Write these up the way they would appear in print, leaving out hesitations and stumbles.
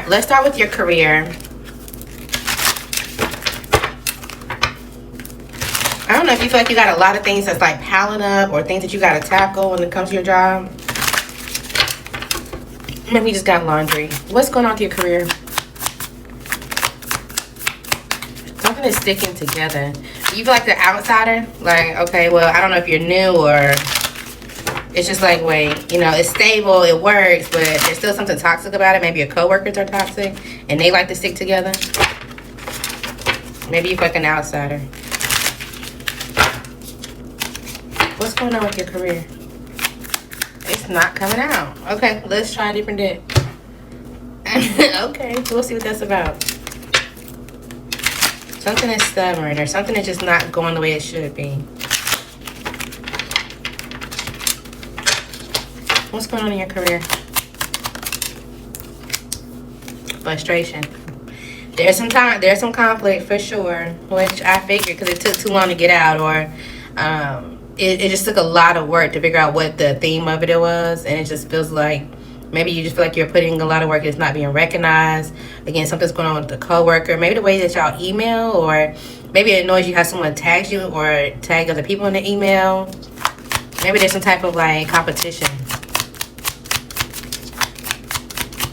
let's start with your career. I don't know if you feel like you got a lot of things that's like piling up or things that you got to tackle when it comes to your job. Maybe you just got laundry. What's going on with your career? Something is sticking together. You feel like the outsider? Like, okay, well, I don't know if you're new or it's just like, wait, you know, it's stable, it works, but there's still something toxic about it. Maybe your coworkers are toxic and they like to stick together. Maybe you feel like an outsider. What's going on with your career? It's not coming out. Okay, let's try a different deck. Okay, we'll see what that's about. Something is stubborn or something is just not going the way it should be. What's going on in your career? Frustration. There's some conflict for sure, which I figured because it took too long to get out, or it just took a lot of work to figure out what the theme of it was, and it just feels like maybe you just feel like you're putting a lot of work, it's not being recognized. Again, something's going on with the coworker, maybe the way that y'all email, or maybe it annoys you how someone tags you or tag other people in the email. Maybe there's some type of like competition.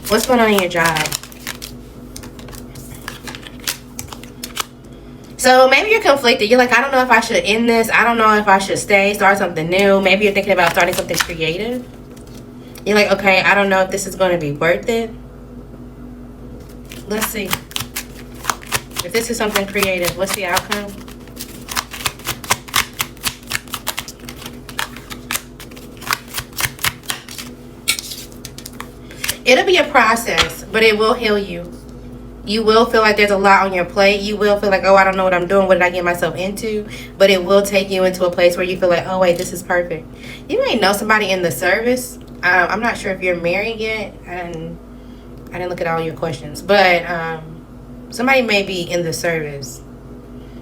What's going on in your job? So maybe you're conflicted. You're like, I don't know if I should end this. I don't know if I should stay, start something new. Maybe you're thinking about starting something creative. You're like, okay, I don't know if this is going to be worth it. Let's see. If this is something creative, what's the outcome? It'll be a process, but it will heal you. You will feel like there's a lot on your plate. You will feel like, oh, I don't know what I'm doing. What did I get myself into? But it will take you into a place where you feel like, oh, wait, this is perfect. You may know somebody in the service. I'm not sure if you're married yet. And I didn't look at all your questions. But somebody may be in the service.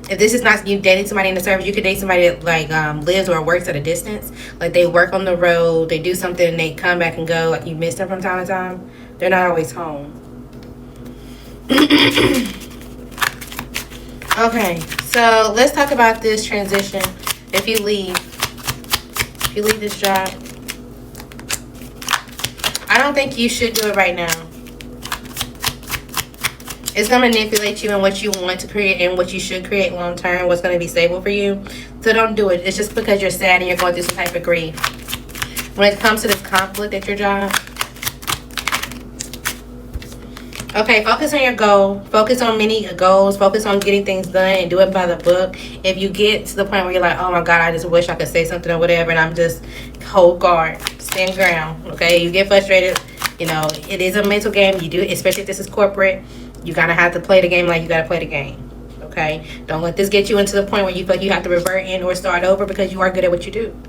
If this is not you dating somebody in the service, you could date somebody that like lives or works at a distance. Like they work on the road. They do something and they come back and go. Like you miss them from time to time. They're not always home. Okay, so let's talk about this transition. If you leave this job, I don't think you should do it right now. It's going to manipulate you and what you want to create and what you should create long term, what's going to be stable for you. So don't do it. It's just because you're sad and you're going through some type of grief. When it comes to this conflict at your job, okay, focus on your goal. Focus on many goals. Focus on getting things done and do it by the book. If you get to the point where you're like, oh my God, I just wish I could say something or whatever, and I'm just hold guard, stand ground. Okay, you get frustrated. You know, it is a mental game. You do, especially if this is corporate. You gotta have to play the game like you gotta play the game. Okay, don't let this get you into the point where you feel like you have to revert in or start over, because you are good at what you do.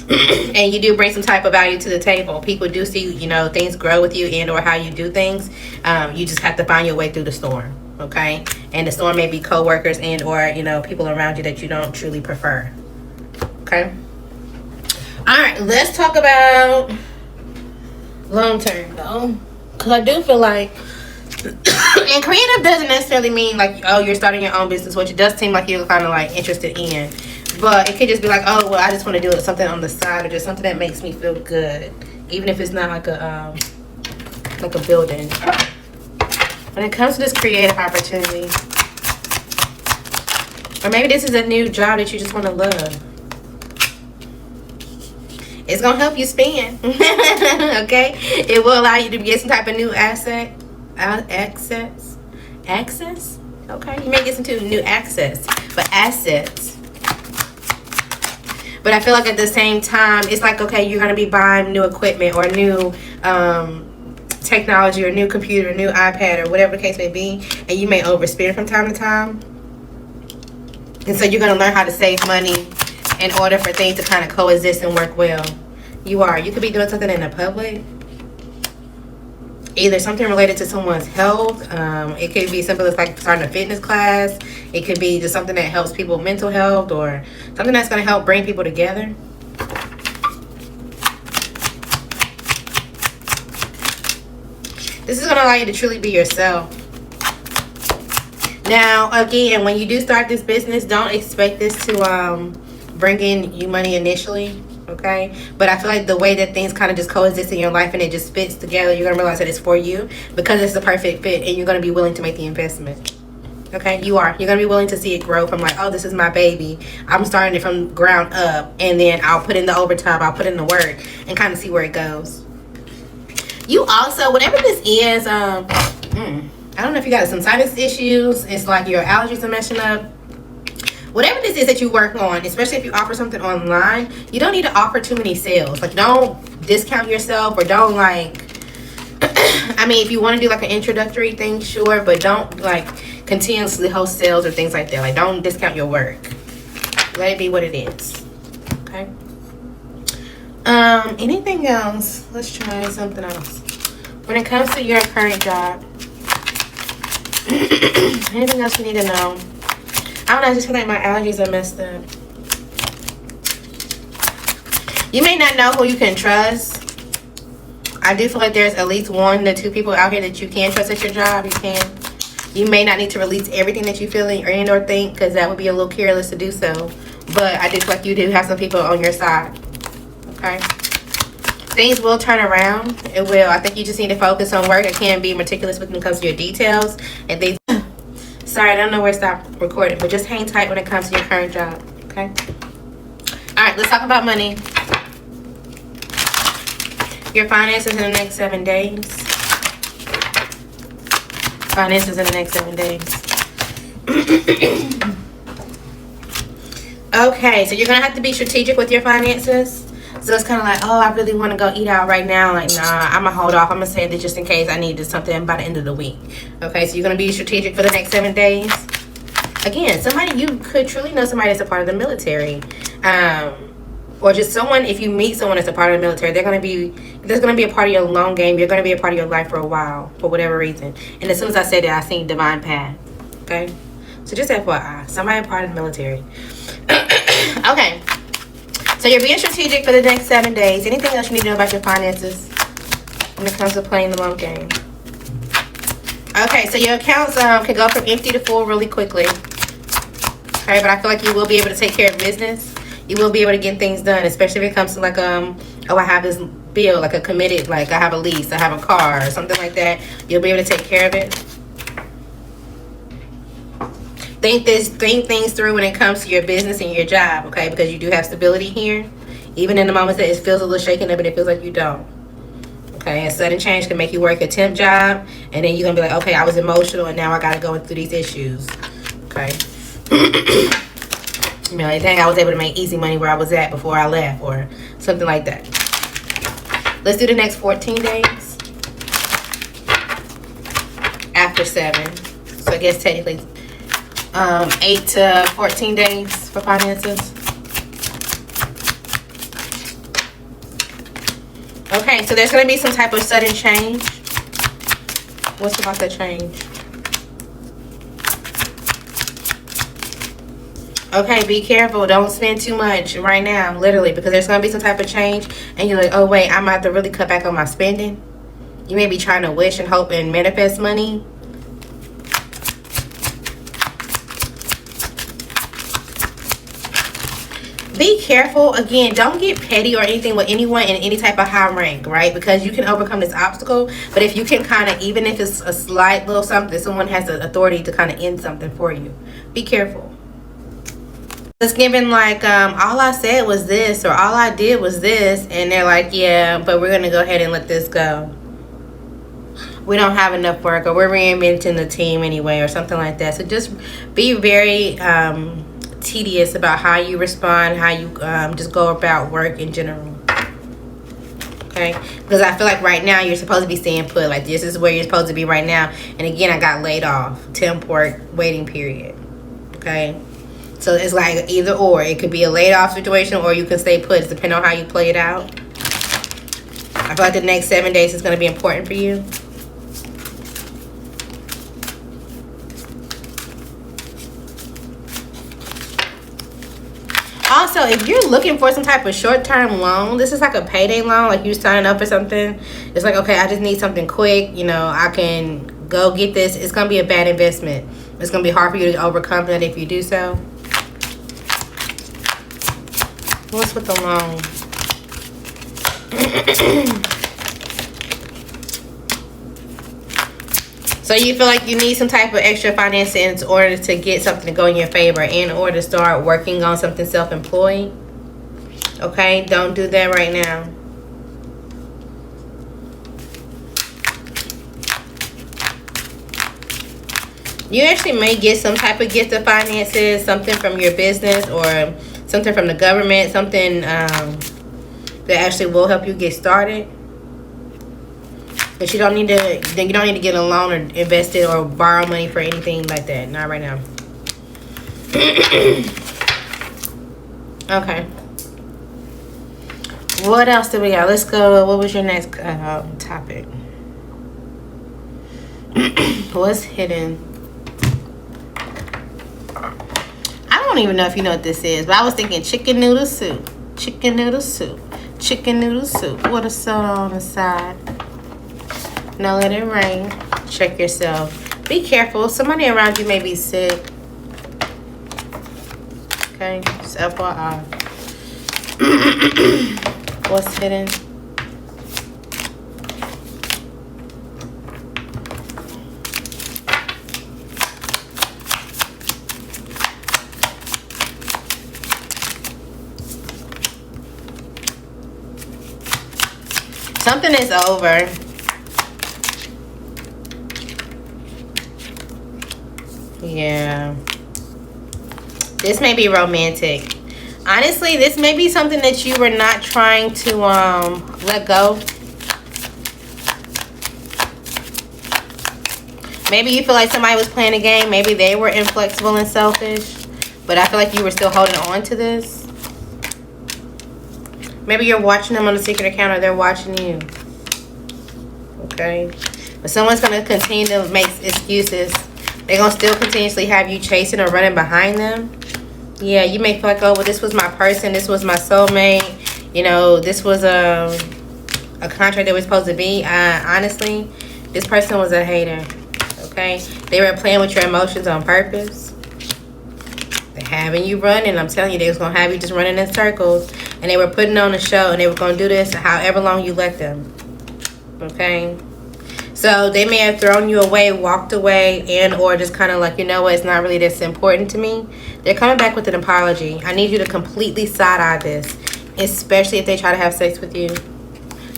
And you do bring some type of value to the table. People do see, you know, things grow with you and or how you do things. You just have to find your way through the storm. Okay, and the storm may be coworkers and or, you know, people around you that you don't truly prefer. Okay, all right, let's talk about long term though, because I do feel like and creative doesn't necessarily mean like, oh, you're starting your own business, which it does seem like you're kind of like interested in. But it could just be like, oh, well, I just want to do something on the side or just something that makes me feel good. Even if it's not like a building. When it comes to this creative opportunity, or maybe this is a new job that you just want to love. It's going to help you spend. Okay? It will allow you to get some type of new access. Okay, you may get some new access, but assets. But I feel like at the same time, it's like, okay, you're gonna be buying new equipment or new technology or new computer, new iPad or whatever the case may be, and you may overspend from time to time. And so you're gonna learn how to save money in order for things to kind of coexist and work well. You could be doing something in the public. Either something related to someone's health. It could be simple as like starting a fitness class. It could be just something that helps people with mental health, or something that's going to help bring people together. This is going to allow you to truly be yourself. Now, again, when you do start this business, don't expect this to bring in you money initially, okay? But I feel like the way that things kind of just coexist in your life and it just fits together, you're going to realize that it's for you because it's the perfect fit, and you're going to be willing to make the investment. Okay, you are. You're going to be willing to see it grow from like, oh, this is my baby. I'm starting it from ground up, and then I'll put in the overtime, I'll put in the work, and kind of see where it goes. You also, whatever this is, I don't know if you got some sinus issues. It's like your allergies are messing up. Whatever this is that you work on, especially if you offer something online, you don't need to offer too many sales. Like, don't discount yourself, or don't like, I mean, if you want to do like an introductory thing, sure, but don't like continuously host sales or things like that. Like, don't discount your work. Let it be what it is. Okay. Anything else? Let's try something else. When it comes to your current job, anything else you need to know? I don't know, I just feel like my allergies are messed up. You may not know who you can trust. I do feel like there's at least 1 to 2 people out here that you can trust at your job. You may not need to release everything that you feel or think, because that would be a little careless to do so. But I do feel like you do have some people on your side. Okay? Things will turn around. It will. I think you just need to focus on work. I can't be meticulous when it comes to your details and things. Sorry, I don't know where to stop recording, but just hang tight when it comes to your current job. Okay? Alright, let's talk about money. Your finances in the next 7 days. Finances in the next 7 days. Okay, so you're going to have to be strategic with your finances. So it's kind of like, oh, I really want to go eat out right now. Like, nah, I'm going to hold off. I'm going to save this just in case I need something by the end of the week. Okay, so you're going to be strategic for the next 7 days. Again, somebody, you could truly know somebody that's a part of the military. Or just someone, if you meet someone that's a part of the military, there's going to be a part of your long game. You're going to be a part of your life for a while, for whatever reason. And as soon as I said that, I seen divine path. Okay? So just FYI, somebody a part of the military. Okay. So you're being strategic for the next 7 days. Anything else you need to know about your finances when it comes to playing the long game? Okay, so your accounts can go from empty to full really quickly. Okay, but I feel like you will be able to take care of business. You will be able to get things done, especially if it comes to like, oh, I have this bill, like a committed, like I have a lease, I have a car, or something like that. You'll be able to take care of it. Think things through when it comes to your business and your job, okay? Because you do have stability here. Even in the moments that it feels a little shaken up and it feels like you don't. Okay, a sudden change can make you work a temp job, and then you're going to be like, okay, I was emotional and now I got to go through these issues. Okay. You know, like, dang, I was able to make easy money where I was at before I left, or something like that. Let's do the next 14 days. After 7. So I guess technically 8 to 14 days for finances. Okay, so there's going to be some type of sudden change. What's about that change? Okay, be careful. Don't spend too much right now, literally, because there's going to be some type of change, and you're like, oh, wait, I'm about to really cut back on my spending. You may be trying to wish and hope and manifest money. Be careful. Again, don't get petty or anything with anyone in any type of high rank, right? Because you can overcome this obstacle. But if you can kind of, even if it's a slight little something, someone has the authority to kind of end something for you. Be careful. It's given like, all I said was this, or all I did was this. And they're like, yeah, but we're going to go ahead and let this go. We don't have enough work, or we're reinventing the team anyway, or something like that. So just be very tedious about how you respond, how you just go about work in general. Okay, because I feel like right now you're supposed to be staying put. Like, this is where you're supposed to be right now. And again, I got laid off. Temp work, waiting period. Okay, so it's like either or. It could be a laid off situation, or you can stay put, depending on how you play it out. I feel like the next 7 days is going to be important for you. Also, if you're looking for some type of short-term loan, this is like a payday loan, like you signing up for something. It's like, okay, I just need something quick. You know, I can go get this. It's going to be a bad investment. It's going to be hard for you to overcome that if you do so. What's with the loan? So you feel like you need some type of extra finance in order to get something to go in your favor, in order to start working on something self-employed. Okay, don't do that right now. You actually may get some type of gift of finances, something from your business or something from the government, something that actually will help you get started. But you don't need to. Then you don't need to get a loan or invest it or borrow money for anything like that. Not right now. Okay. What else do we got? Let's go. What was your next topic? What's hidden? I don't even know if you know what this is, but I was thinking chicken noodle soup. Chicken noodle soup. Chicken noodle soup. With a soda on the side. Now let it rain. Check yourself. Be careful. Somebody around you may be sick. Okay, just FYI. What's hidden? Something is over. Yeah. This may be romantic. Honestly, this may be something that you were not trying to let go. Maybe you feel like somebody was playing a game. Maybe they were inflexible and selfish. But I feel like you were still holding on to this. Maybe you're watching them on a secret account or they're watching you. Okay. But someone's going to continue to make excuses. They're going to still continuously have you chasing or running behind them. Yeah, you may feel like, oh, well, this was my person. This was my soulmate. You know, this was a contract that was supposed to be. Honestly, this person was a hater. Okay? They were playing with your emotions on purpose. They're having you running. I'm telling you, they was going to have you just running in circles. And they were putting on a show. And they were going to do this however long you let them. Okay? So they may have thrown you away, walked away, and or just kind of like, you know what, it's not really this important to me. They're coming back with an apology. I need you to completely side-eye this, especially if they try to have sex with you.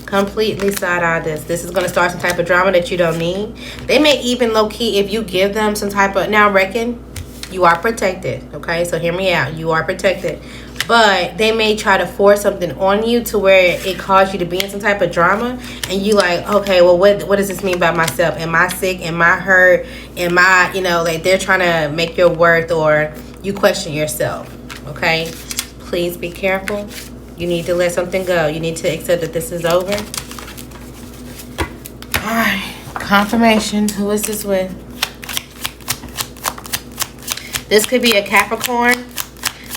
Completely side-eye this. This is going to start some type of drama that you don't need. They may even low-key, if you give them some type of, now reckon, you are protected, okay? So hear me out. You are protected. But they may try to force something on you to where it caused you to be in some type of drama. And you like, okay, well, what does this mean about myself? Am I sick? Am I hurt? Am I, you know, like they're trying to make your worth or you question yourself, okay? Please be careful. You need to let something go. You need to accept that this is over. All right, confirmation. Who is this with? This could be a Capricorn.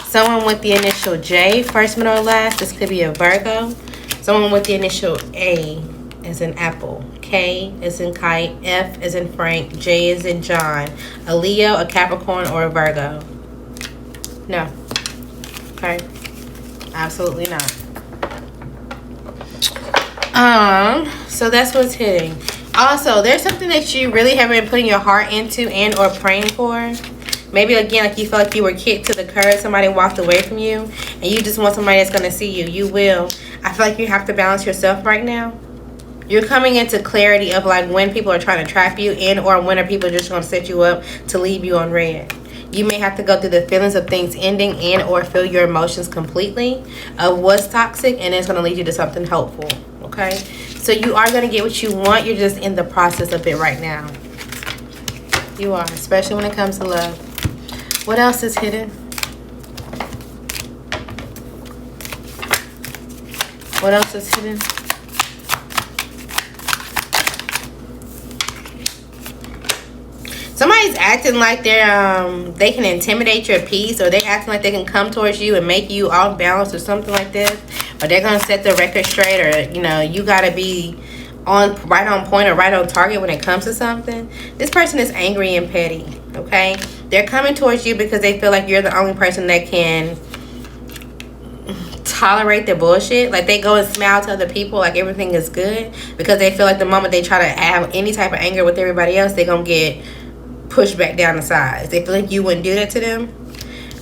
Someone with the initial J, first, middle, or last. This could be a Virgo. Someone with the initial A as in apple. K as in kite. F as in Frank. J as in John. A Leo, a Capricorn, or a Virgo. No. Okay. Absolutely not. So that's what's hitting. Also, there's something that you really haven't been putting your heart into and or praying for. Maybe, again, like you felt like you were kicked to the curb. Somebody walked away from you. And you just want somebody that's going to see you. You will. I feel like you have to balance yourself right now. You're coming into clarity of, like, when people are trying to trap you and or when are people just going to set you up to leave you on red. You may have to go through the feelings of things ending and or feel your emotions completely of what's toxic. And it's going to lead you to something helpful. Okay? So you are going to get what you want. You're just in the process of it right now. You are. Especially when it comes to love. What else is hidden? What else is hidden? Somebody's acting like they can intimidate your peace, or they acting like they can come towards you and make you off balance or something like this, or they're gonna set the record straight, or you gotta be right on point or right on target when it comes to something. This person is angry and petty. Okay, they're coming towards you because they feel like you're the only person that can tolerate their bullshit. Like, they go and smile to other people like everything is good, because they feel like the moment they try to have any type of anger with everybody else, they're gonna get pushed back down the sides. They feel like you wouldn't do that to them.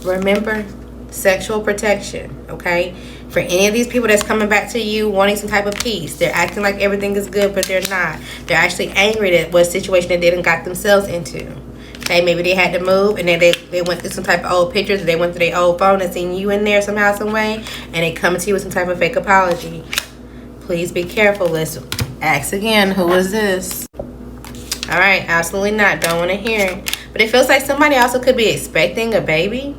Remember, sexual protection. Okay, for any of these people that's coming back to you wanting some type of peace, they're acting like everything is good, but they're not. They're actually angry at what situation that they done got themselves into. Okay, maybe they had to move, and then they went through some type of old pictures, or they went through their old phone and seen you in there somehow, some way, and they come to you with some type of fake apology. Please be careful. Let's ask again, who is this? All right, absolutely not. Don't want to hear it. But it feels like somebody also could be expecting a baby.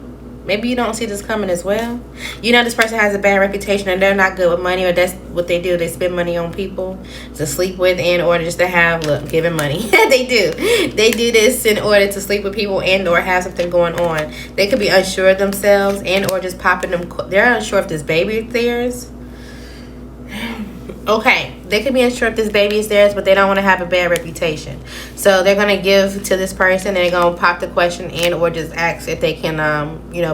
Maybe you don't see this coming as well. This person has a bad reputation, and they're not good with money, or that's what they do. They spend money on people to sleep with, and or just to have, giving money. They do this in order to sleep with people and or have something going on. They could be unsure of themselves, and or just popping them. They're unsure if this baby is theirs. Okay, they could be unsure if this baby is theirs, but they don't want to have a bad reputation. So they're going to give to this person, and they're going to pop the question in, or just ask if they can,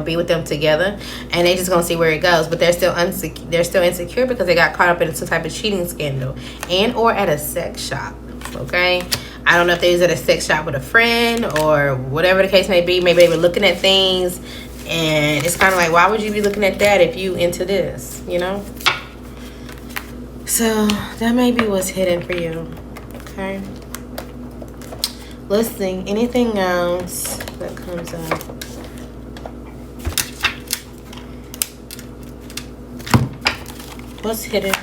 be with them together. And they just going to see where it goes. But they're still insecure because they got caught up in some type of cheating scandal, and or at a sex shop. Okay, I don't know if they was at a sex shop with a friend or whatever the case may be. Maybe they were looking at things, and it's kind of like, why would you be looking at that if you into this, So that may be what's hidden for you. Okay, let's see. Anything else that comes up? What's hidden?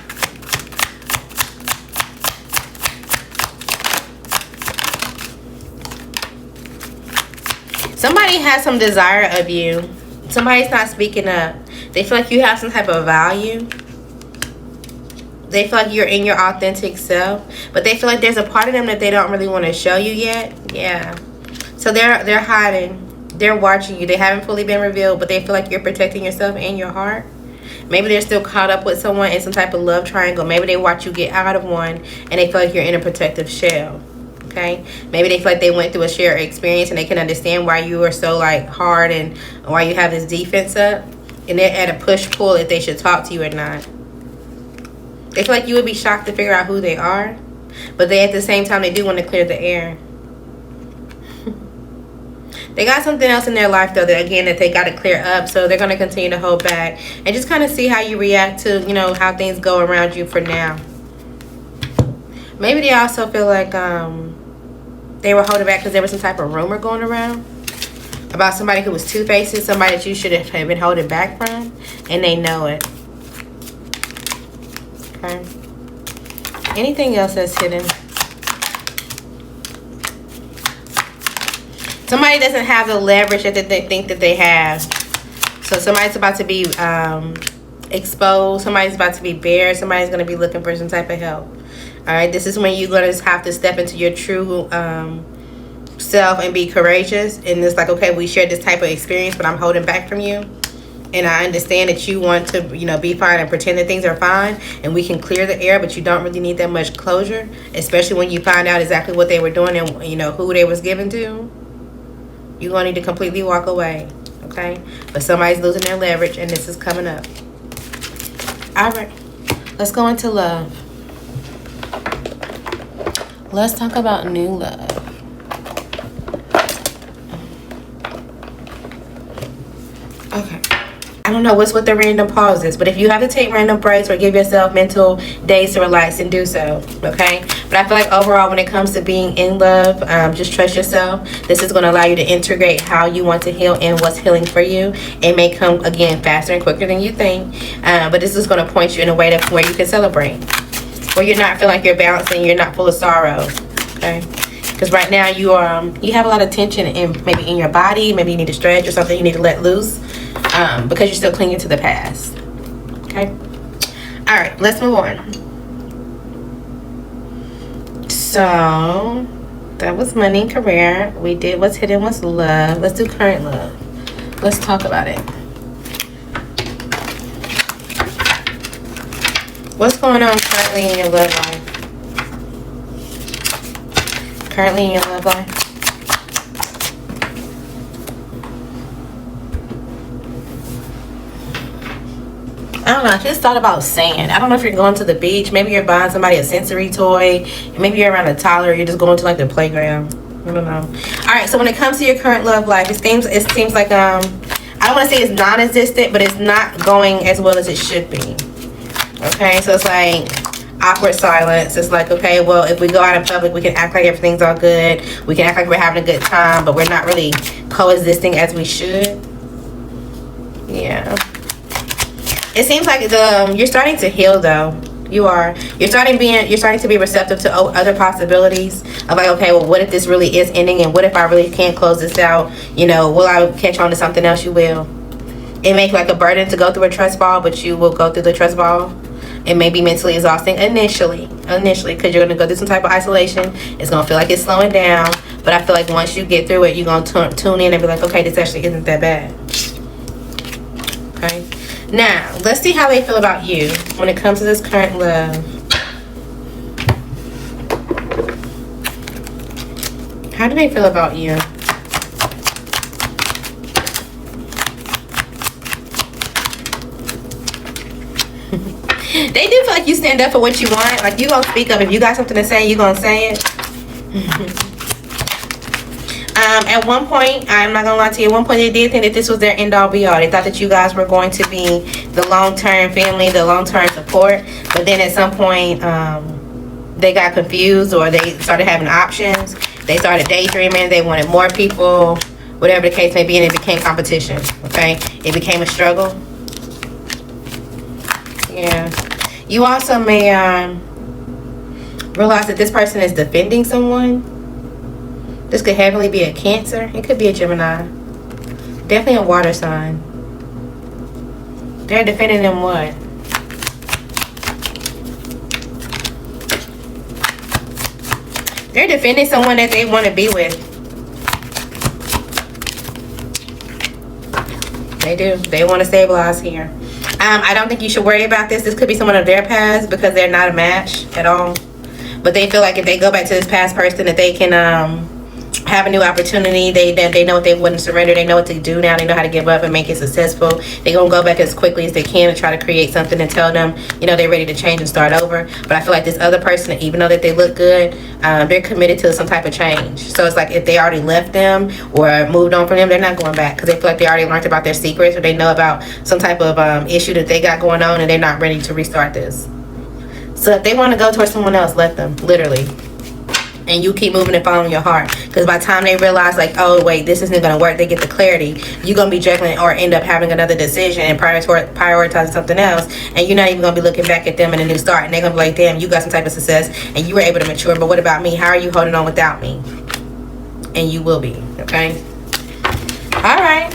Somebody has some desire of you. Somebody's not speaking up. They feel like you have some type of value. They feel like you're in your authentic self, but they feel like there's a part of them that they don't really want to show you yet. Yeah. So they're hiding. They're watching you. They haven't fully been revealed, but they feel like you're protecting yourself and your heart. Maybe they're still caught up with someone in some type of love triangle. Maybe they watch you get out of one, and they feel like you're in a protective shell. Okay, maybe they feel like they went through a shared experience, and they can understand why you are so hard, and why you have this defense up, and they're at a push-pull if they should talk to you or not. They feel like you would be shocked to figure out who they are, but they at the same time, they do want to clear the air. They got something else in their life, though, that they got to clear up, so they're going to continue to hold back and just kind of see how you react to, how things go around you for now. Maybe they also feel like they were holding back because there was some type of rumor going around about somebody who was two-faced, somebody that you should have been holding back from, and they know it. Okay. Anything else that's hidden? Somebody doesn't have the leverage that they think that they have. So somebody's about to be exposed. Somebody's about to be bare. Somebody's going to be looking for some type of help. All right. This is when you're going to have to step into your true self and be courageous. And it's like, okay, we shared this type of experience, but I'm holding back from you. And I understand that you want to, be fine and pretend that things are fine, and we can clear the air, but you don't really need that much closure, especially when you find out exactly what they were doing and, who they was given to. You're going to need to completely walk away, okay? But somebody's losing their leverage, and this is coming up. All right. Let's go into love. Let's talk about new love. Okay. I don't know what's with the random pauses, but if you have to take random breaks or give yourself mental days to relax, and do so, okay? But I feel like overall, when it comes to being in love, just trust yourself. This is going to allow you to integrate how you want to heal and what's healing for you. It may come, again, faster and quicker than you think, but this is going to point you in a way to where you can celebrate, where you're not feeling like you're balanced and you're not full of sorrow, okay? Because right now you have a lot of tension maybe in your body. Maybe you need to stretch or something you need to let loose, because you're still clinging to the past. Okay? All right, let's move on. So, That was money and career. We did what's hidden, what's love. Let's do current love. Let's talk about it. What's going on currently in your love life? Currently in your love life? I don't know. I just thought about sand. I don't know if you're going to the beach. Maybe you're buying somebody a sensory toy. Maybe you're around a toddler. You're just going to like the playground. I don't know. All right. So when it comes to your current love life, it seems like I don't want to say it's non-existent, but it's not going as well as it should be. Okay. So it's like awkward silence. It's like, okay, well, if we go out in public, we can act like everything's all good. We can act like we're having a good time, but we're not really coexisting as we should. Yeah. It seems like you're starting to heal though. You are. You're starting to be receptive to other possibilities of like, okay, well, what if this really is ending, and what if I really can't close this out? You know, will I catch on to something else? You will. It may feel like a burden to go through a trust fall, but you will go through the trust fall. It may be mentally exhausting initially, because you're going to go through some type of isolation. It's going to feel like it's slowing down, but I feel like once you get through it, you're going to tune in and be like, okay, this actually isn't that bad. Okay. Now, let's see how they feel about you when it comes to this current love. How do they feel about you? They do feel like you stand up for what you want. Like, you gonna speak up. If you got something to say, you gonna say it. At one point, I'm not gonna lie to you, at one point they did think that this was their end-all be-all. They thought that you guys were going to be the long-term family, the long-term support. But then at some point, they got confused, or they started having options. They started daydreaming. They wanted more people, whatever the case may be, and it became competition. Okay, it became a struggle. Yeah. You also may realize that this person is defending someone. This could heavily be a Cancer. It could be a Gemini. Definitely a water sign. They're defending them what? They're defending someone that they want to be with. They do. They want to stabilize here. I don't think you should worry about this. This could be someone of their past, because they're not a match at all. But they feel like if they go back to this past person, that they can have a new opportunity. They know what they wouldn't surrender. They know what to do now. They know how to give up and make it successful. They're going to go back as quickly as they can and try to create something and tell them, you know, they're ready to change and start over. But I feel like this other person, even though that they look good, they're committed to some type of change. So it's like if they already left them or moved on from them, they're not going back, because they feel like they already learned about their secrets, or they know about some type of issue that they got going on, and they're not ready to restart this. So if they want to go towards someone else, let them, literally. And you keep moving and following your heart, because by the time they realize like, oh wait, this isn't going to work, they get the clarity, you're going to be juggling or end up having another decision and prioritizing something else, and you're not even going to be looking back at them in a new start, and they're going to be like, damn, you got some type of success and you were able to mature, but what about me? How are you holding on without me? And you will be. Okay. All right.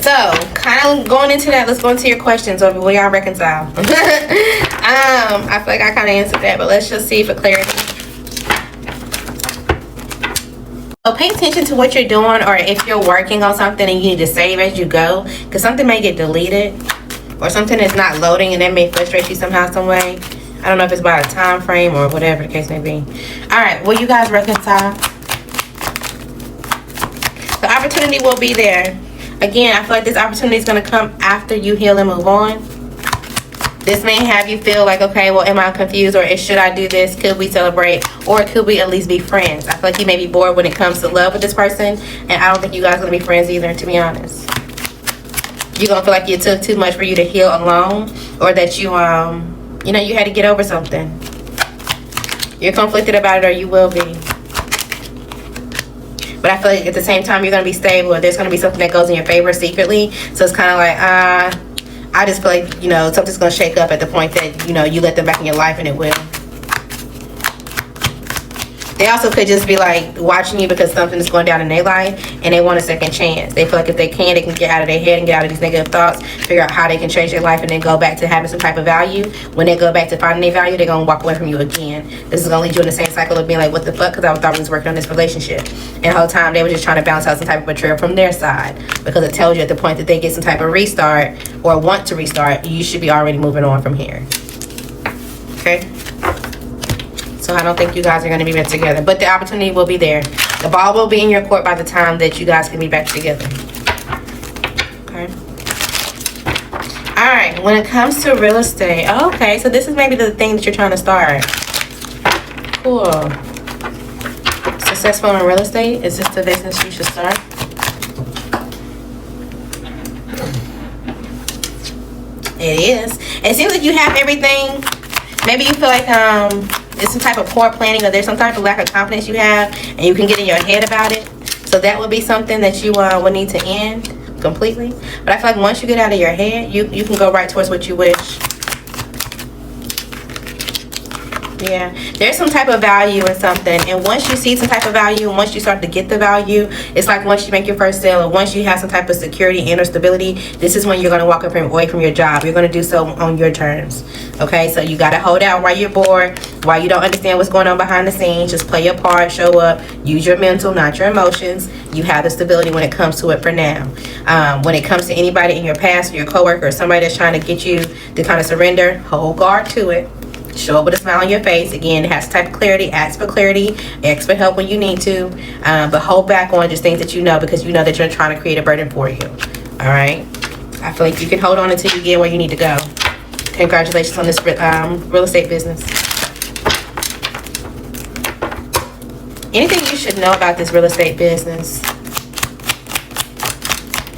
So, kind of going into that, let's go into your questions of will y'all reconcile. I feel like I kind of answered that, but let's just see for clarity. So pay attention to what you're doing, or if you're working on something and you need to save as you go, because something may get deleted, or something is not loading, and that may frustrate you somehow, some way. I don't know if it's by a time frame or whatever the case may be. All right, will you guys reconcile? The opportunity will be there. Again, I feel like this opportunity is going to come after you heal and move on. This may have you feel like, okay, well, am I confused, or should I do this? Could we celebrate, or could we at least be friends? I feel like you may be bored when it comes to love with this person, and I don't think you guys are going to be friends either, to be honest. You're going to feel like it took too much for you to heal alone, or that you know, you had to get over something. You're conflicted about it, or you will be. But I feel like at the same time, you're going to be stable, or there's going to be something that goes in your favor secretly. So it's kind of like, I just feel like, you know, something's going to shake up at the point that, you know, you let them back in your life, and it will. They also could just be like watching you because something is going down in their life and they want a second chance. They feel like if they can get out of their head and get out of these negative thoughts, figure out how they can change their life, and then go back to having some type of value. When they go back to finding their value, they're going to walk away from you again. This is going to lead you in the same cycle of being like, what the fuck? Because I thought we was working on this relationship. And the whole time they were just trying to bounce out some type of betrayal from their side. Because it tells you at the point that they get some type of restart or want to restart, you should be already moving on from here. Okay? So I don't think you guys are going to be back together. But the opportunity will be there. The ball will be in your court by the time that you guys can be back together. Okay. Alright. When it comes to real estate. Okay. So this is maybe the thing that you're trying to start. Cool. Successful in real estate. Is this the business you should start? It is. It seems like you have everything. Maybe you feel like there's some type of poor planning, or there's some type of lack of confidence you have, and you can get in your head about it. So that would be something that you would need to end completely. But I feel like once you get out of your head, you can go right towards what you wish. Yeah, there's some type of value in something, and once you see some type of value, and once you start to get the value, it's like once you make your first sale, or once you have some type of security and or stability, this is when you're going to walk away from your job. You're going to do so on your terms. Okay, so you got to hold out while you're bored, while you don't understand what's going on behind the scenes. Just play your part, show up, use your mental, not your emotions. You have the stability when it comes to it for now. When it comes to anybody in your past, or your coworker, or somebody that's trying to get you to kind of surrender, hold guard to it. Show up with a smile on your face. Again, it has type of clarity. Ask for clarity. Ask for help when you need to. But hold back on just things that you know, because you know that you're trying to create a burden for you. Alright? I feel like you can hold on until you get where you need to go. Congratulations on this real estate business. Anything you should know about this real estate business?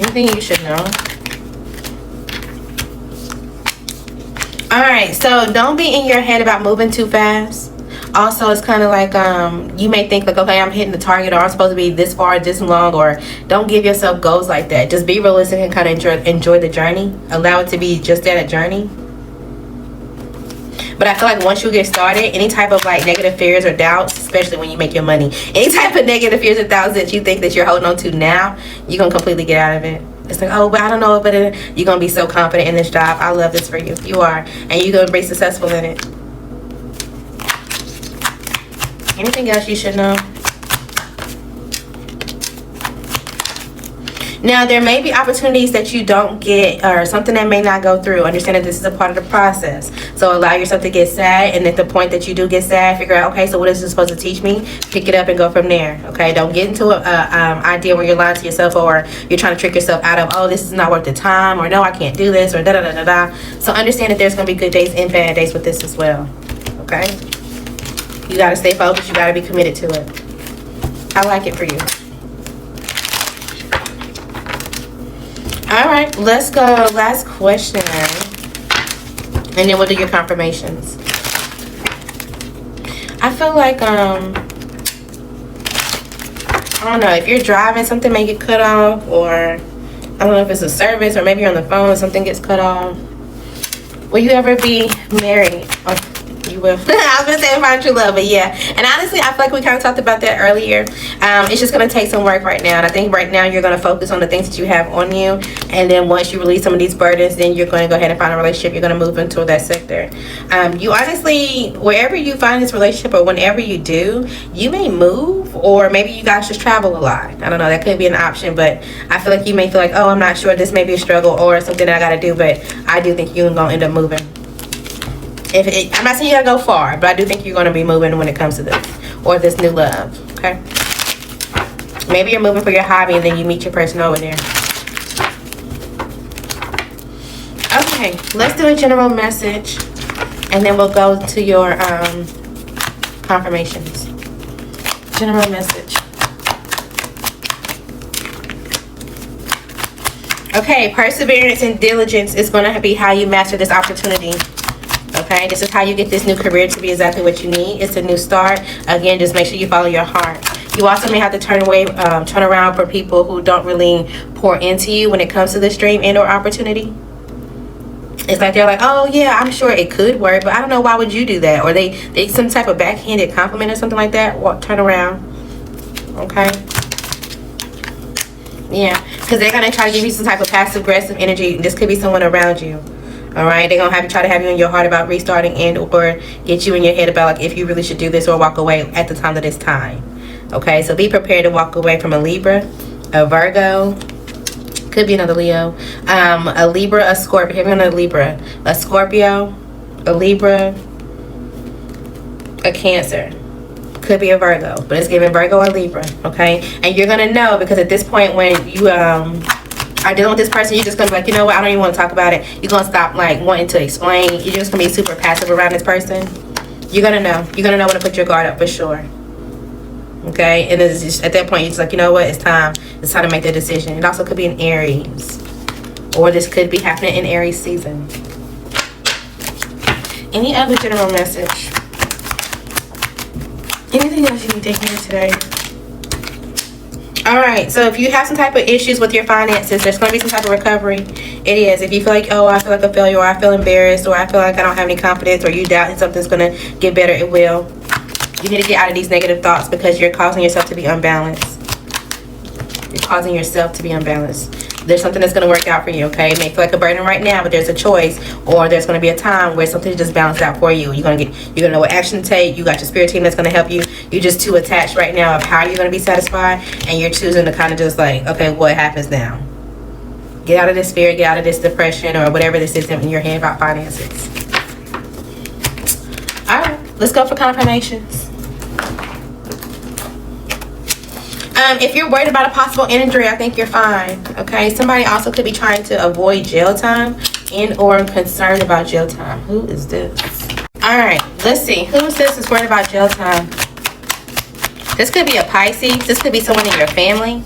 Anything you should know? Alright, so don't be in your head about moving too fast. Also, it's kind of like you may think like, okay, I'm hitting the target, or I'm supposed to be this far, this long, or don't give yourself goals like that. Just be realistic and kind of enjoy the journey. Allow it to be just that, a journey. But I feel like once you get started, any type of like negative fears or doubts, especially when you make your money, any type of negative fears or doubts that you think that you're holding on to now, you're going to completely get out of it. It's like, oh, but I don't know, but you're going to be so confident in this job. I love this for you. You are. And you're going to be successful in it. Anything else you should know? Now, there may be opportunities that you don't get, or something that may not go through. Understand that this is a part of the process. So allow yourself to get sad, and at the point that you do get sad, figure out, okay, so what is this supposed to teach me? Pick it up and go from there. Okay, don't get into an idea where you're lying to yourself, or you're trying to trick yourself out of, oh, this is not worth the time, or no, I can't do this, or da da da da da. So understand that there's going to be good days and bad days with this as well. Okay, you got to stay focused. You got to be committed to it. I like it for you. Alright, let's go. Last question. And then we'll do your confirmations. I feel like, I don't know, if you're driving, something may get cut off, or I don't know if it's a service, or maybe you're on the phone and something gets cut off. Will you ever be married? You will. I was going to say find true love, but yeah. And honestly, I feel like we kind of talked about that earlier. It's just going to take some work right now. And I think right now you're going to focus on the things that you have on you. And then once you release some of these burdens, then you're going to go ahead and find a relationship. You're going to move into that sector. You honestly, wherever you find this relationship, or whenever you do, you may move, or maybe you guys just travel a lot. I don't know. That could be an option. But I feel like you may feel like, oh, I'm not sure. This may be a struggle or something that I got to do. But I do think you're going to end up moving. I'm not saying you gotta go far, but I do think you're going to be moving when it comes to this, or this new love. Okay, maybe you're moving for your hobby, and then you meet your person over there. Okay, let's do a general message, and then we'll go to your confirmations. General message. Okay, perseverance and diligence is going to be how you master this opportunity. Okay, this is how you get this new career to be exactly what you need. It's a new start. Again, just make sure you follow your heart. You also may have to turn around for people who don't really pour into you when it comes to this dream and or opportunity. It's like they're like, oh yeah, I'm sure it could work, but I don't know, why would you do that? Or they some type of backhanded compliment or something like that. Turn around. Okay. Yeah, because they're gonna try to give you some type of passive aggressive energy. This could be someone around you. All right, they're gonna try to have you in your heart about restarting, and or get you in your head about like if you really should do this or walk away at the time that it's time. Okay, so be prepared to walk away from a Libra, a Virgo, could be another Leo, a Libra, a Scorpio. Have another Libra, a Scorpio, a Libra, a Cancer. Could be a Virgo, but it's giving Virgo or Libra. Okay, and you're gonna know, because at this point when you are dealing with this person, you're just gonna be like, you know what, I don't even want to talk about it. You're gonna stop like wanting to explain. You're just gonna be super passive around this person. You're gonna know when to put your guard up for sure. Okay, and it's just, at that point you're just like, you know what, it's time to make the decision. It also could be an Aries, or this could be happening in Aries season. Any other general message? Anything else you need to hear today? Alright, so if you have some type of issues with your finances, there's going to be some type of recovery. It is. If you feel like, oh, I feel like a failure, or I feel embarrassed, or I feel like I don't have any confidence, or you doubt something's going to get better, it will. You need to get out of these negative thoughts, because you're causing yourself to be unbalanced. You're causing yourself to be unbalanced. There's something that's going to work out for you, okay? It may feel like a burden right now, but there's a choice, or there's going to be a time where something just balanced out for you. You're gonna know what action to take. You got your spirit team that's going to help you. You're just too attached right now of how you're going to be satisfied, and you're choosing to kind of just like, okay, what happens now? Get out of this fear, get out of this depression, or whatever this is in your head about finances. All right, let's go for confirmations. If you're worried about a possible injury, I think you're fine. Okay, somebody also could be trying to avoid jail time and or concerned about jail time. Who is this? All right, let's see. Who is this that's worried about jail time? This could be a Pisces. This could be someone in your family.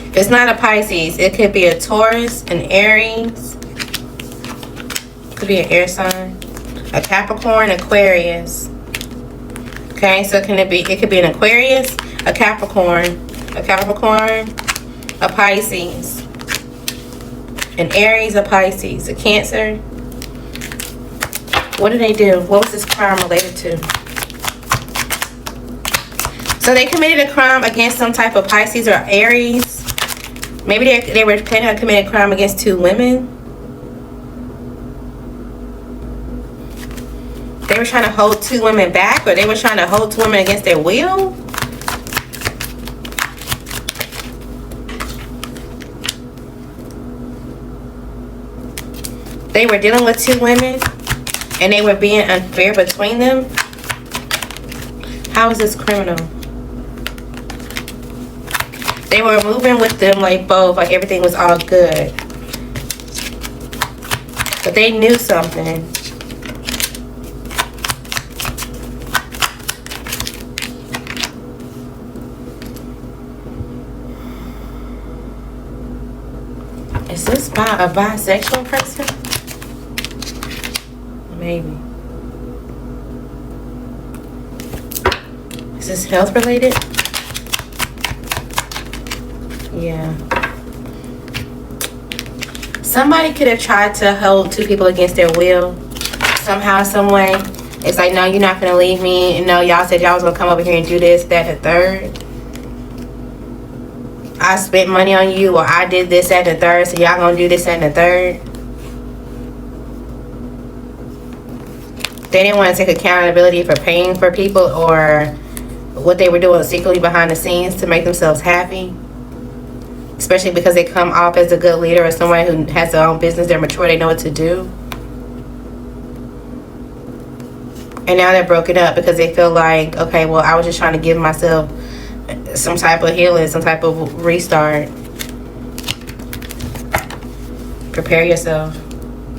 If it's not a Pisces, it could be a Taurus, an Aries. Could be an air sign. A Capricorn, Aquarius. Okay, so it could be an Aquarius, a Capricorn, a Pisces, an Aries, a Pisces, a Cancer. What did they do? What was this crime related to? So they committed a crime against some type of Pisces or Aries. Maybe they were planning on committing a crime against two women. They were trying to hold two women back, or they were trying to hold two women against their will. They were dealing with two women, and they were being unfair between them. How is this criminal? They were moving with them like both, like everything was all good. But they knew something. Is this a bisexual person? Maybe. Is this health related? Yeah. Somebody could have tried to hold two people against their will. Somehow, some way. It's like, no, you're not going to leave me. And no, y'all said y'all was going to come over here and do this, that, and the third. I spent money on you, or I did this, that, and the third, so y'all gonna do this, that, and the third. They didn't want to take accountability for paying for people, or what they were doing secretly behind the scenes to make themselves happy. Especially because they come off as a good leader, or someone who has their own business, they're mature, they know what to do. And now they're broken up because they feel like, okay, well, I was just trying to give myself some type of healing, some type of restart. Prepare yourself.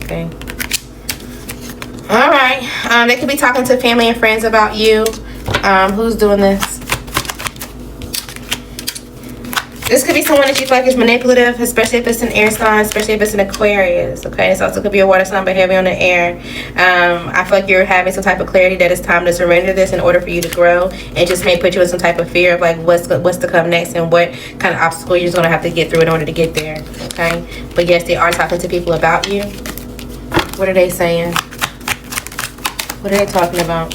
Okay. All right. They could be talking to family and friends about you. Who's doing this? This could be someone that you feel like is manipulative, especially if it's an air sign, especially if it's an Aquarius. Okay, this also could be a water sign, but heavy on the air. I feel like you're having some type of clarity that it's time to surrender this in order for you to grow. It just may put you in some type of fear of like what's to come next and what kind of obstacle you're just gonna have to get through in order to get there. Okay, but yes, they are talking to people about you. What are they saying? What are they talking about?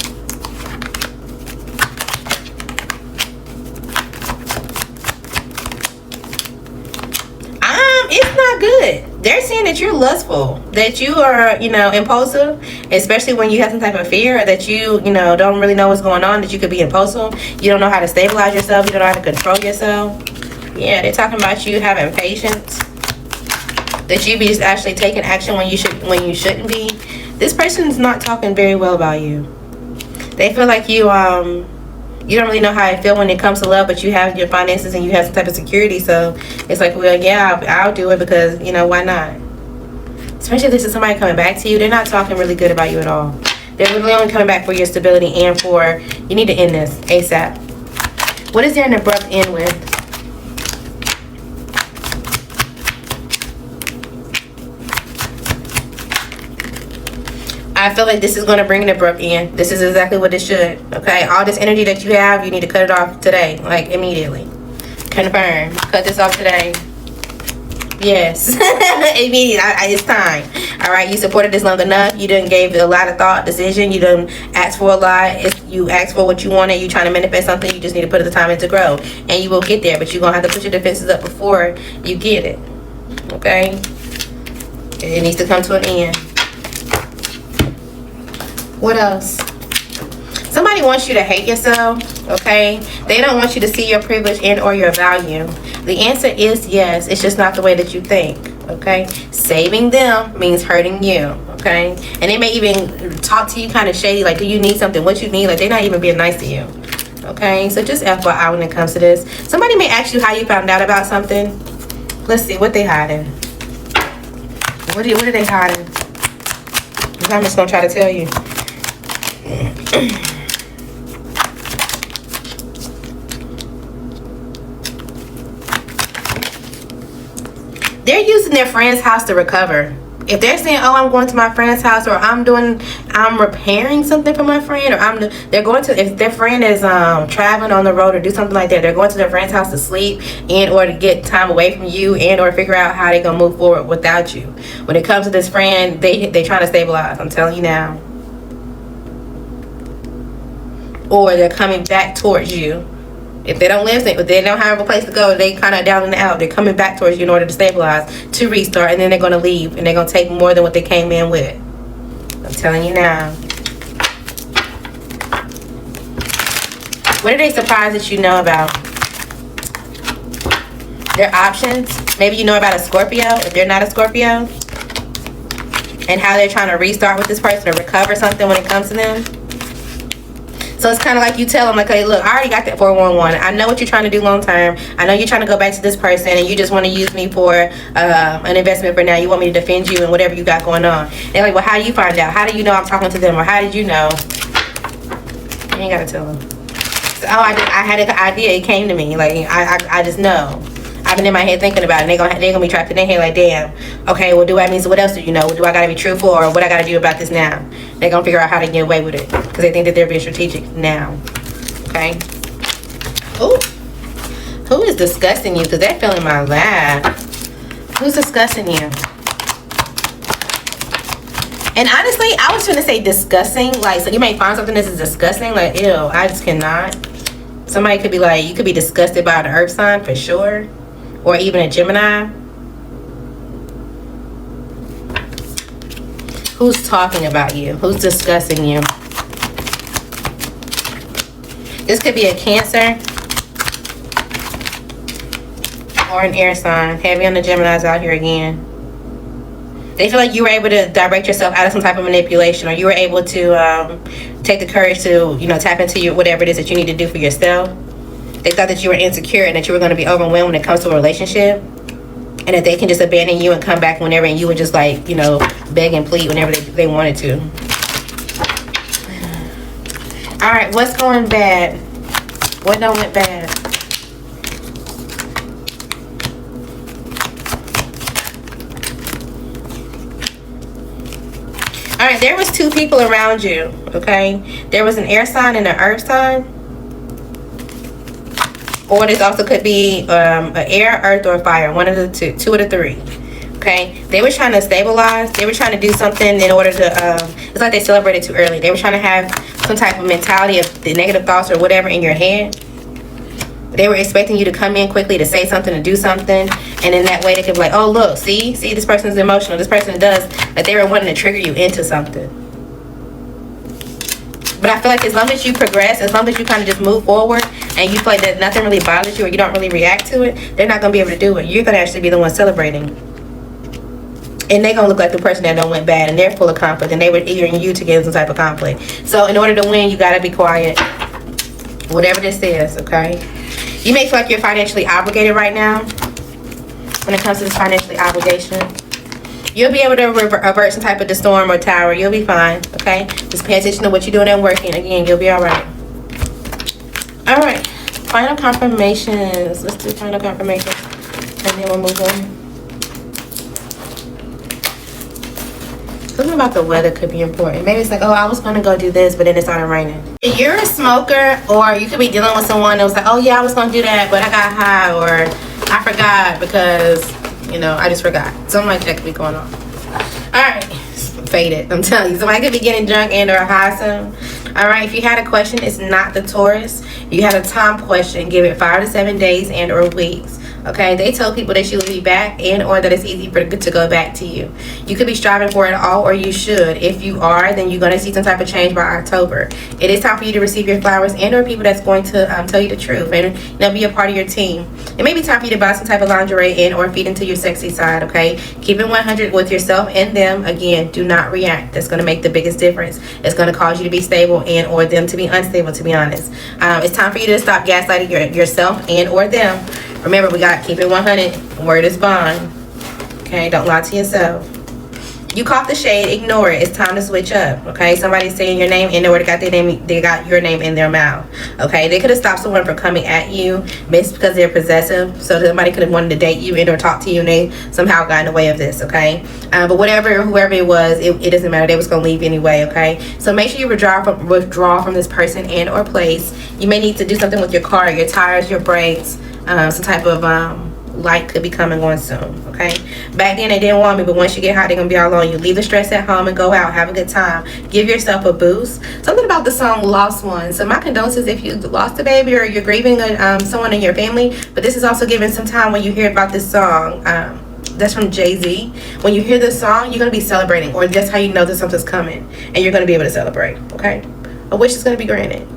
It's not good. They're saying that you're lustful, that you are, impulsive, especially when you have some type of fear, that you don't really know what's going on, that you could be impulsive. You don't know how to stabilize yourself. You don't know how to control yourself. Yeah, they're talking about you having patience, that you be actually taking action when you shouldn't be. This person's not talking very well about you. They feel like you don't really know how I feel when it comes to love, but you have your finances and you have some type of security. So it's like, well, yeah, I'll do it because, why not? Especially if this is somebody coming back to you. They're not talking really good about you at all. They're really only coming back for your stability and for, you need to end this ASAP. What is there an abrupt end with? I feel like this is going to bring an abrupt end. This is exactly what it should. Okay, all this energy that you have, you need to cut it off today, like immediately. Confirm. Cut this off today. Yes, immediately. It's time. All right, you supported this long enough. You done gave it a lot of thought, decision. You done asked for a lot. You asked for what you wanted. You trying to manifest something. You just need to put the time in to grow, and you will get there. But you're gonna have to put your defenses up before you get it. Okay, it needs to come to an end. What else? Somebody wants you to hate yourself, okay? They don't want you to see your privilege and or your value. The answer is yes. It's just not the way that you think, okay? Saving them means hurting you, okay? And they may even talk to you kind of shady, like, do you need something? What you need? Like, they're not even being nice to you, okay? So just FYI when it comes to this. Somebody may ask you how you found out about something. Let's see, what they hiding? What are they hiding? I'm just gonna try to tell you. They're using their friend's house to recover. If they're saying, oh, I'm going to my friend's house, or I'm repairing something for my friend, or if their friend is traveling on the road or do something like that, they're going to their friend's house to sleep and or to get time away from you and or figure out how they're gonna move forward without you. When it comes to this friend, they trying to stabilize. I'm telling you now. Or they're coming back towards you. If they don't live, if they don't have a place to go, they kind of down and out. They're coming back towards you in order to stabilize, to restart, and then they're going to leave, and they're going to take more than what they came in with. I'm telling you now. What are they surprised that you know about? Their options. Maybe you know about a Scorpio, if they're not a Scorpio. And how they're trying to restart with this person or recover something when it comes to them. So it's kind of like you tell them, like, hey, look, I already got that 411. I know what you're trying to do long term. I know you're trying to go back to this person and you just want to use me for an investment for now. You want me to defend you and whatever you got going on. They're like, well, how do you find out? How do you know I'm talking to them? Or how did you know? You ain't got to tell them. So, I had an idea. It came to me. Like, I just know. I've been in my head thinking about it. And they're gonna be trapped in their head like, damn, okay, well, do I mean, so what else do you know? Do I gotta be truthful, or what I gotta do about this now? They're gonna figure out how to get away with it because they think that they're being strategic now. Okay. Who is disgusting you? Because they're feeling my laugh. Who's disgusting you? And honestly, I was gonna say disgusting. Like, so you may find something that's disgusting. Like, ew, I just cannot. Somebody could be like, you could be disgusted by an earth sign for sure. Or even a Gemini. Who's talking about you? Who's discussing you? This could be a Cancer or an air sign. Heavy on the Geminis out here again. They feel like you were able to direct yourself out of some type of manipulation, or you were able to take the courage to, tap into your whatever it is that you need to do for yourself. They thought that you were insecure and that you were going to be overwhelmed when it comes to a relationship, and that they can just abandon you and come back whenever, and you would just like, beg and plead whenever they wanted to. All right, what's going bad? What don't went bad? All right, there was 2 people around you, okay? There was an air sign and an earth sign. Or this also could be an air, earth, or fire. One of the two of the 3. Okay? They were trying to stabilize. They were trying to do something in order to, it's like they celebrated too early. They were trying to have some type of mentality of the negative thoughts or whatever in your head. They were expecting you to come in quickly to say something, to do something. And in that way, they could be like, oh, look, see, this person's emotional. This person does. Like they were wanting to trigger you into something. But I feel like as long as you progress, as long as you kind of just move forward and you feel like that nothing really bothers you or you don't really react to it, they're not going to be able to do it. You're going to actually be the one celebrating. And they're going to look like the person that don't went bad and they're full of conflict and they were eagering you to get in some type of conflict. So in order to win, you got to be quiet. Whatever this is, okay? You may feel like you're financially obligated right now when it comes to this financial obligation. You'll be able to avert some type of the storm or tower. You'll be fine, okay? Just pay attention to what you're doing and working. Again, you'll be all right. All right. Final confirmations. Let's do final confirmations. And then we'll move on. Something about the weather could be important. Maybe it's like, oh, I was going to go do this, but then it started raining. If you're a smoker, or you could be dealing with someone that was like, oh, yeah, I was going to do that, but I got high, or I forgot because, you know, I just forgot. Something like that could be going on. All right. Faded. I'm telling you. Somebody could be getting drunk and or high soon. All right. If you had a question, it's not the Taurus. You had a time question. Give it 5 to 7 days and or weeks. Okay, they tell people that you will be back and or that it's easy for it to go back to you. You could be striving for it all, or you should. If you are, then you're going to see some type of change by October. It is time for you to receive your flowers and or people that's going to tell you the truth and they'll be a part of your team. It may be time for you to buy some type of lingerie and or feed into your sexy side, okay? Keep it 100 with yourself and them. Again, do not react. That's going to make the biggest difference. It's going to cause you to be stable and or them to be unstable, to be honest. It's time for you to stop gaslighting yourself and or them. Remember, we got to keep it 100. Word is bond. Okay, don't lie to yourself. You caught the shade, ignore it. It's time to switch up. Okay, somebody's saying your name and they got their name, they got your name in their mouth. Okay, they could have stopped someone from coming at you based because they're possessive. So somebody could have wanted to date you and or talk to you and they somehow got in the way of this. Okay, but whoever it was, it doesn't matter. They was gonna leave anyway. Okay, so make sure you withdraw from this person and or place. You may need to do something with your car, your tires, your brakes. Some type of light could be coming on soon. Okay, back then they didn't want me, but once you get hot, they're gonna be all on you. Leave the stress at home and go out, have a good time, give yourself a boost. Something about the song Lost One. So my condolences if you lost a baby or you're grieving someone in your family, but this is also giving some time when you hear about this song. That's from Jay-Z. When you hear this song, you're gonna be celebrating, or that's how you know that something's coming and you're gonna be able to celebrate. Okay, a wish is gonna be granted.